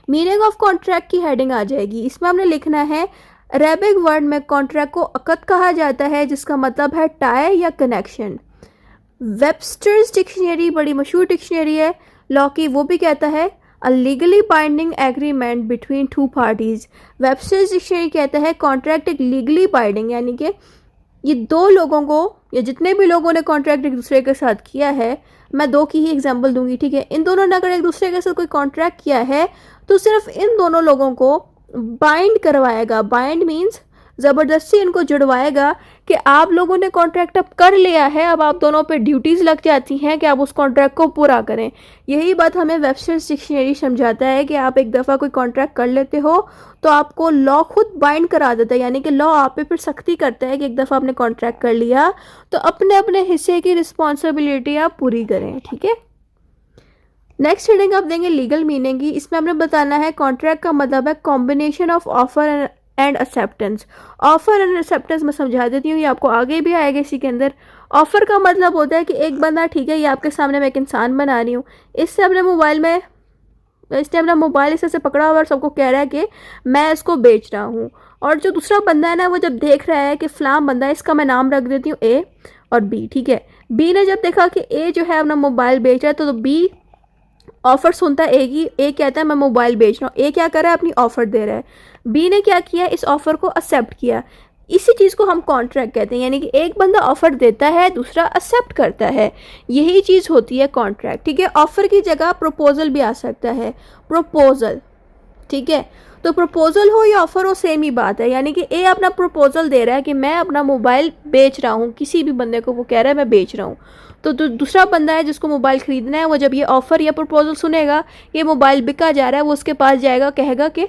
Meaning of contract की heading आ जाएगी। इसमें हमने लिखना है अरेबिक वर्ड में कॉन्ट्रैक्ट को अकद कहा जाता है, जिसका मतलब है टाई या कनेक्शन। वेबस्टर्स डिक्शनरी बड़ी मशहूर डिक्शनरी है लॉ की, वो भी कहता है a legally binding agreement between two parties. Webster's dictionary कहता है कॉन्ट्रैक्ट एक लीगली बाइंडिंग, यानी कि ये दो लोगों को या जितने भी लोगों ने कॉन्ट्रैक्ट एक दूसरे के साथ किया है, मैं दो की ही एग्जांपल दूंगी, ठीक है। इन दोनों ने अगर एक दूसरे के साथ कोई कॉन्ट्रैक्ट किया है तो सिर्फ इन दोनों लोगों को बाइंड करवाएगा। बाइंड मीन्स ज़बरदस्ती इनको जुड़वाएगा कि आप लोगों ने कॉन्ट्रैक्ट अब कर लिया है, अब आप दोनों पे ड्यूटीज़ लग जाती हैं कि आप उस कॉन्ट्रैक्ट को पूरा करें। यही बात हमें वेबस्टर्स डिक्शनरी समझाता है कि आप एक दफ़ा कोई कॉन्ट्रैक्ट कर लेते हो तो आपको लॉ खुद बाइंड करा देता है, यानी कि लॉ आप पे फिर सख्ती करता है कि एक दफ़ा आपने कॉन्ट्रैक्ट कर लिया तो अपने अपने हिस्से की रिस्पॉन्सिबिलिटी आप पूरी करें, ठीक है। नेक्स्ट हेडिंग आप देंगे लीगल मीनिंग की। इसमें हमने बताना है कॉन्ट्रैक्ट का मतलब है combination of offer and acceptance. Offer and acceptance मैं समझा देती हूँ, ये आपको आगे भी आएगा इसी के अंदर। ऑफर का मतलब होता है कि एक बंदा, ठीक है, ये आपके सामने मैं एक इंसान बना रही हूँ, इससे अपने मोबाइल में इसने अपना मोबाइल इस से पकड़ा हुआ और सबको कह रहा है कि मैं इसको बेच रहा हूँ। और जो दूसरा बंदा है ना, वो जब देख रहा है कि फ़लाँ बंदा, इसका मैं नाम रख देती हूँ ए और बी, ठीक है। बी ने जब देखा कि ए जो है अपना मोबाइल बेच रहा है तो बी ऑफर सुनता है ए की, ए कहता है मैं मोबाइल बेच रहा हूँ, ए क्या कर रहा है, अपनी ऑफर दे रहा है। बी ने क्या किया, इस ऑफर को एक्सेप्ट किया। इसी चीज़ को हम कॉन्ट्रैक्ट कहते हैं, यानी कि एक बंदा ऑफर देता है, दूसरा एक्सेप्ट करता है, यही चीज़ होती है कॉन्ट्रैक्ट, ठीक है। ऑफर की जगह प्रपोजल भी आ सकता है, प्रपोजल, ठीक है। तो प्रपोजल हो या ऑफर हो सेम ही बात है, यानी कि ए अपना प्रपोजल दे रहा है कि मैं अपना मोबाइल बेच रहा हूँ, किसी भी बंदे को वो कह रहा है मैं बेच रहा हूँ। तो दूसरा बंदा है जिसको मोबाइल ख़रीदना है, वो जब ये ऑफ़र या प्रपोजल सुनेगा, ये मोबाइल बिका जा रहा है, वो उसके पास जाएगा, कहेगा कि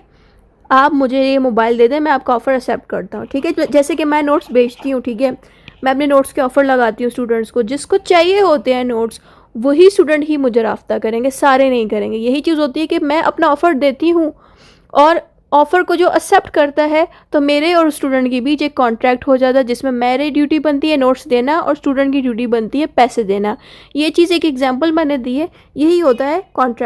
आप मुझे ये मोबाइल दे दें, मैं आपका ऑफ़र एक्सेप्ट करता हूँ, ठीक है। जैसे कि मैं नोट्स बेचती हूँ, ठीक है, मैं अपने नोट्स के ऑफ़र लगाती हूँ स्टूडेंट्स को, जिसको चाहिए होते हैं नोट्स वही स्टूडेंट ही मुझे राब्ता करेंगे, सारे नहीं करेंगे। यही चीज़ होती है कि मैं अपना ऑफ़र देती हूँ और ऑफ़र को जो एक्सेप्ट करता है तो मेरे और स्टूडेंट के बीच एक कॉन्ट्रैक्ट हो जाता है, जिसमें मेरी ड्यूटी बनती है नोट्स देना और स्टूडेंट की ड्यूटी बनती है पैसे देना। ये चीज़ एक एग्जांपल मैंने दी है, यही होता है कॉन्ट्रैक्ट।